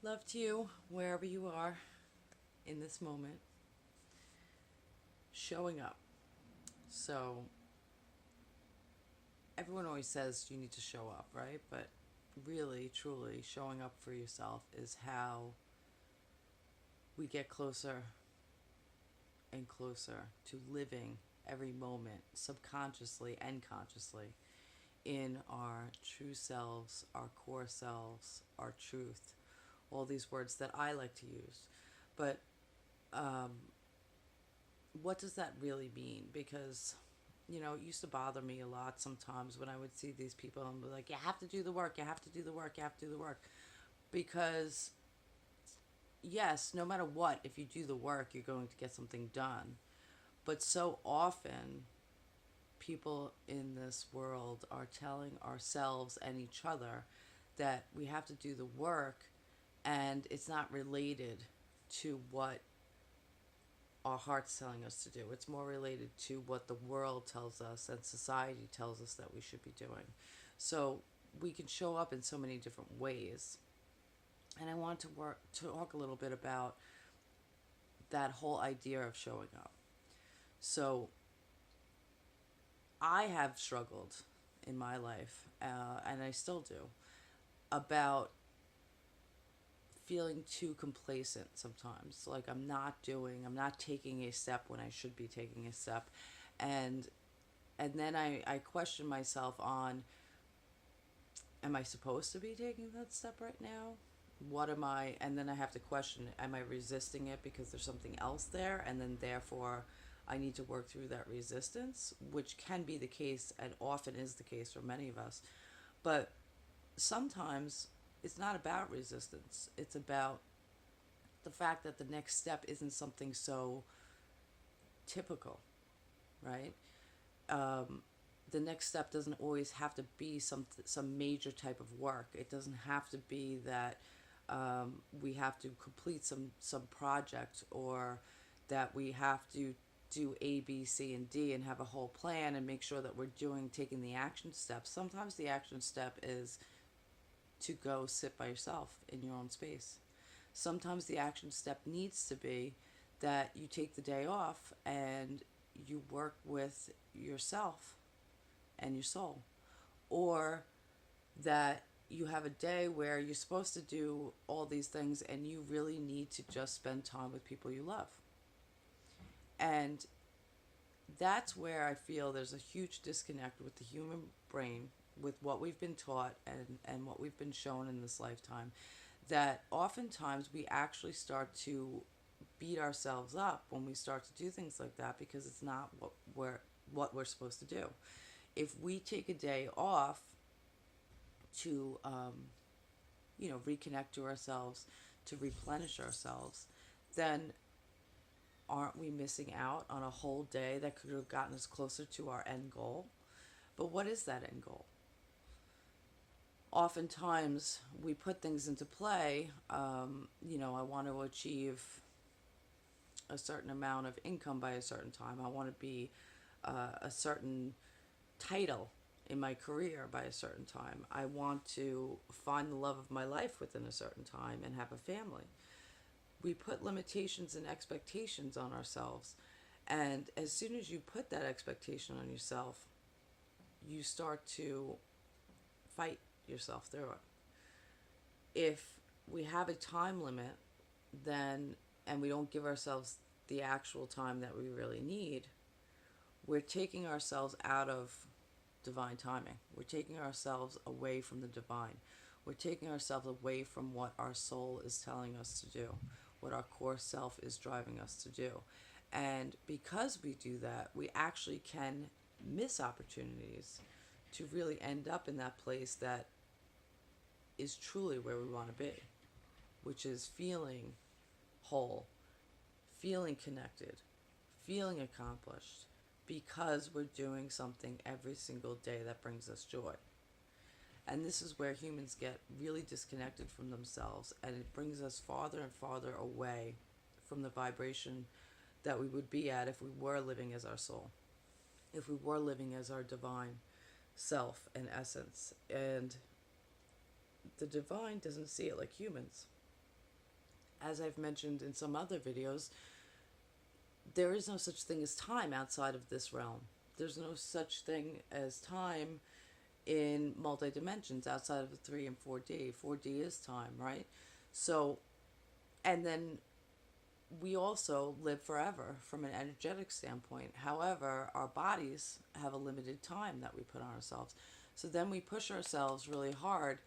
Love to you wherever you are in this moment. Showing up. So, everyone always says you need to show up, right? But really, truly, showing up for yourself is how we get closer and closer to living every moment, subconsciously and consciously, in our true selves, our core selves, our truth, all these words that I like to use. But um, what does that really mean? Because, it used to bother me a lot sometimes when I would see these people and be like, you have to do the work, you have to do the work, you have to do the work. Because, yes, no matter what, if you do the work, you're going to get something done. But so often, people in this world are telling ourselves and each other that we have to do the work, and it's not related to what our heart's telling us to do. It's more related to what the world tells us and society tells us that we should be doing. So we can show up in so many different ways. And I want to talk a little bit about that whole idea of showing up. So I have struggled in my life, and I still do, about feeling too complacent sometimes. Like I'm not taking a step when I should be taking a step. And then I question myself on, am I supposed to be taking that step right now? What am I? And then I have to question, am I resisting it because there's something else there? And then therefore I need to work through that resistance, which can be the case and often is the case for many of us. But sometimes it's not about resistance. It's about the fact that the next step isn't something so typical, right? The next step doesn't always have to be some major type of work. It doesn't have to be that we have to complete some project, or that we have to do A, B, C, and D and have a whole plan and make sure that we're taking the action steps. Sometimes the action step is to go sit by yourself in your own space. Sometimes the action step needs to be that you take the day off and you work with yourself and your soul. Or that you have a day where you're supposed to do all these things and you really need to just spend time with people you love. And that's where I feel there's a huge disconnect with the human brain, with what we've been taught and what we've been shown in this lifetime, that oftentimes we actually start to beat ourselves up when we start to do things like that, because it's not what we're supposed to do. If we take a day off to reconnect to ourselves, to replenish ourselves, then aren't we missing out on a whole day that could have gotten us closer to our end goal? But what is that end goal? Oftentimes we put things into play. I want to achieve a certain amount of income by a certain time. I want to be a certain title in my career by a certain time. I want to find the love of my life within a certain time and have a family. We put limitations and expectations on ourselves. And as soon as you put that expectation on yourself, you start to fight yourself through it. If we have a time limit, then, and we don't give ourselves the actual time that we really need, we're taking ourselves out of divine timing. We're taking ourselves away from the divine. We're taking ourselves away from what our soul is telling us to do, what our core self is driving us to do. And because we do that, we actually can miss opportunities to really end up in that place that is truly where we want to be, which is feeling whole, feeling connected, feeling accomplished, because we're doing something every single day that brings us joy. And this is where humans get really disconnected from themselves, and it brings us farther and farther away from the vibration that we would be at if we were living as our soul, if we were living as our divine self and essence. And the divine doesn't see it like humans. as I've mentioned in some other videos, there is no such thing as time outside of this realm. There's no such thing as time in multi dimensions outside of the 3 and 4D. 4D is time, right? So, and then we also live forever from an energetic standpoint. However, our bodies have a limited time that we put on ourselves. So then we push ourselves really hard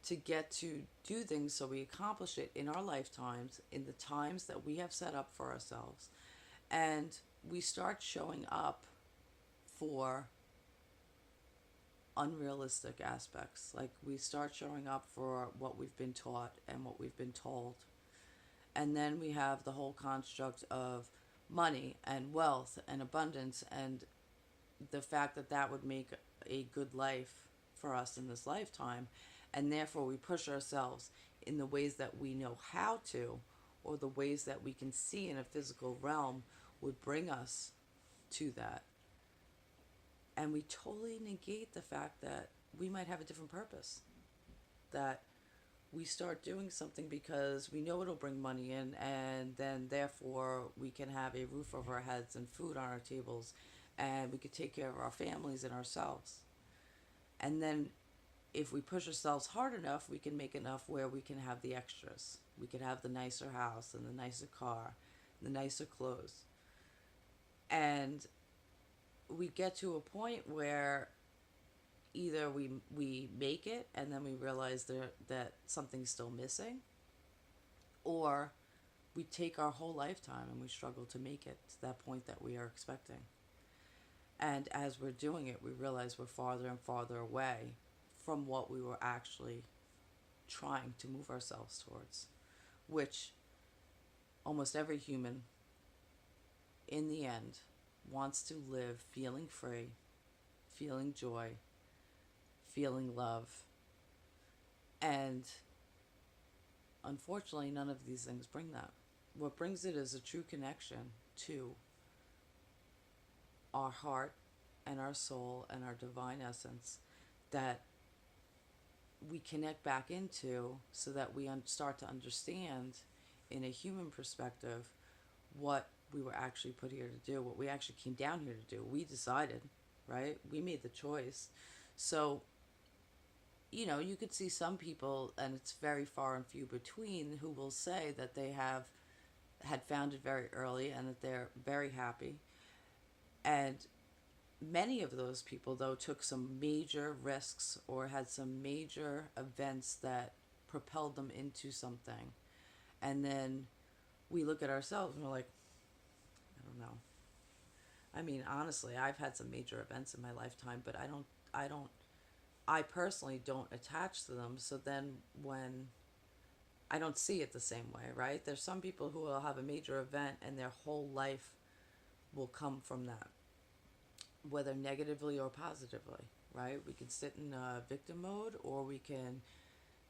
to get to do things so we accomplish it in our lifetimes, in the times that we have set up for ourselves. And we start showing up for unrealistic aspects. Like we start showing up for what we've been taught and what we've been told. And then we have the whole construct of money and wealth and abundance, and the fact that that would make a good life for us in this lifetime. And therefore, we push ourselves in the ways that we know how to, or the ways that we can see in a physical realm would bring us to that. And we totally negate the fact that we might have a different purpose. That we start doing something because we know it'll bring money in, and then therefore we can have a roof over our heads and food on our tables, and we could take care of our families and ourselves. And then if we push ourselves hard enough, we can make enough where we can have the extras. We could have the nicer house and the nicer car, the nicer clothes. And we get to a point where either we make it and then we realize that something's still missing, or we take our whole lifetime and we struggle to make it to that point that we are expecting. And as we're doing it, we realize we're farther and farther away from what we were actually trying to move ourselves towards, which almost every human in the end wants to live feeling free, feeling joy, feeling love. And unfortunately, none of these things bring that. What brings it is a true connection to our heart and our soul and our divine essence that we connect back into, so that we start to understand in a human perspective what we were actually put here to do, what we actually came down here to do. We decided, right? We made the choice. So, you could see some people, and it's very far and few between, who will say that they had found it very early and that they're very happy. And many of those people, though, took some major risks or had some major events that propelled them into something. And then we look at ourselves and we're like, I don't know. I mean, honestly, I've had some major events in my lifetime, but I personally don't attach to them. So then when I don't see it the same way, right? There's some people who will have a major event and their whole life will come from that, whether negatively or positively, right? We can sit in a victim mode, or we can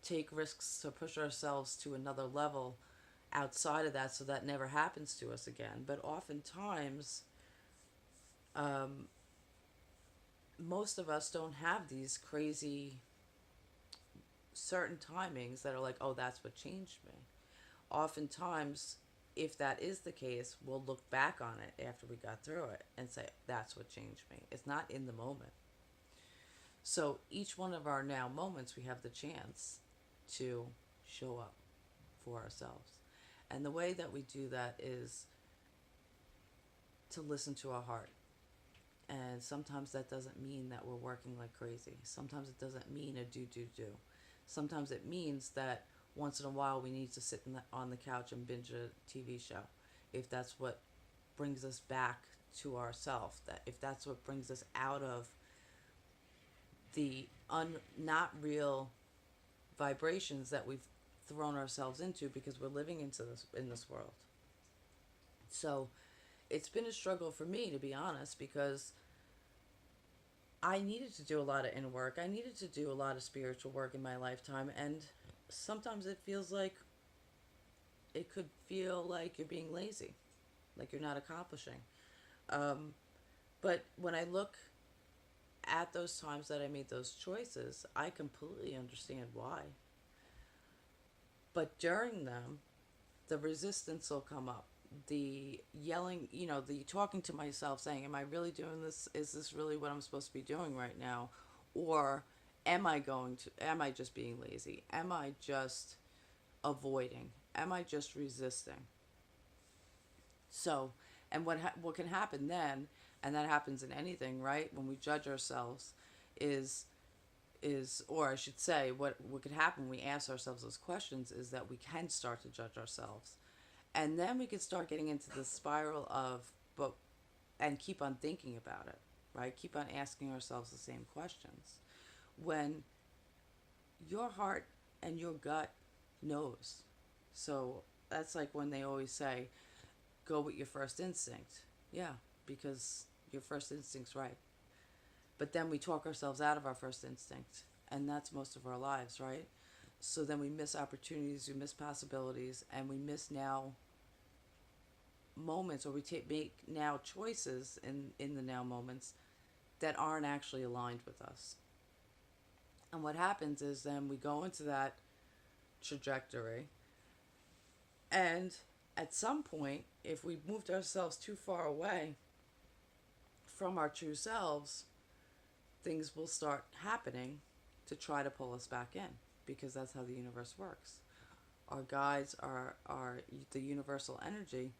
take risks to push ourselves to another level outside of that so that never happens to us again. But oftentimes, most of us don't have these crazy certain timings that are like, oh, that's what changed me. Oftentimes, if that is the case, we'll look back on it after we got through it and say, that's what changed me. It's not in the moment. So each one of our now moments, we have the chance to show up for ourselves. And the way that we do that is to listen to our heart. And sometimes that doesn't mean that we're working like crazy. Sometimes it doesn't mean a do. Sometimes it means that once in a while we need to sit on the couch and binge a TV show. If that's what brings us back to ourselves, that if that's what brings us out of the not real vibrations that we've thrown ourselves into because we're living in this world. So it's been a struggle for me, to be honest, because I needed to do a lot of inner work. I needed to do a lot of spiritual work in my lifetime, and sometimes it could feel like you're being lazy, like you're not accomplishing. But when I look at those times that I made those choices, I completely understand why. But during them, the resistance will come up. The yelling, the talking to myself saying, am I really doing this? Is this really what I'm supposed to be doing right now? Or am I just being lazy? Am I just avoiding? Am I just resisting? So, and what can happen then, and that happens in anything, right? When we judge ourselves, is or I should say, what could happen when we ask ourselves those questions is that we can start to judge ourselves, and then we could start getting into the spiral of but and keep on thinking about it, right? Keep on asking ourselves the same questions when your heart and your gut knows. So that's like when they always say, go with your first instinct. Yeah, because your first instinct's right. But then we talk ourselves out of our first instinct, and that's most of our lives, right? So then we miss opportunities, we miss possibilities, and we miss now moments, or make now choices in the now moments that aren't actually aligned with us. And what happens is then we go into that trajectory, and at some point, if we've moved ourselves too far away from our true selves, things will start happening to try to pull us back in, because that's how the universe works. Our guides, are the universal energy,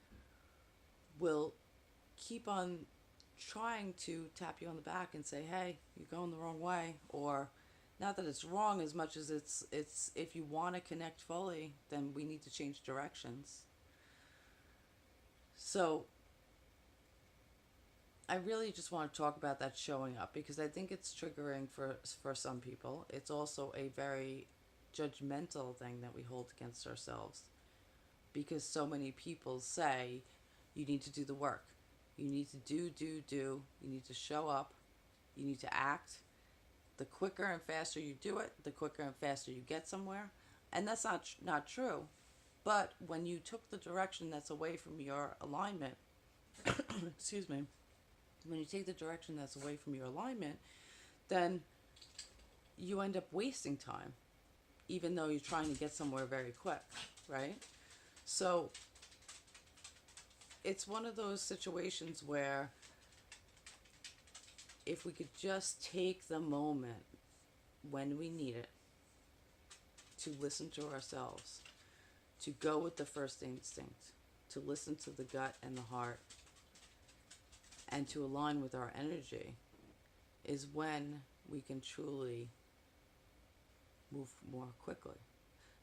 will keep on trying to tap you on the back and say, hey, you're going the wrong way. Or not that it's wrong as much as it's if you want to connect fully, then we need to change directions. So I really just want to talk about that showing up, because I think it's triggering for some people. It's also a very judgmental thing that we hold against ourselves, because so many people say you need to do the work. You need to do. You need to show up. You need to act. The quicker and faster you do it, the quicker and faster you get somewhere. And that's not true. But when you took the direction that's away from your alignment, excuse me, when you take the direction that's away from your alignment, then you end up wasting time, even though you're trying to get somewhere very quick, right? So it's one of those situations where if we could just take the moment when we need it to listen to ourselves, to go with the first instinct, to listen to the gut and the heart, and to align with our energy, is when we can truly move more quickly.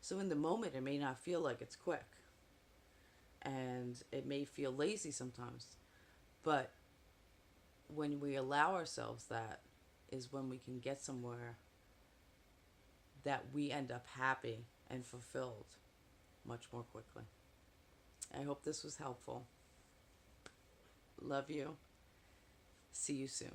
So in the moment, it may not feel like it's quick, and it may feel lazy sometimes, but when we allow ourselves that, is when we can get somewhere that we end up happy and fulfilled much more quickly. I hope this was helpful. Love you. See you soon.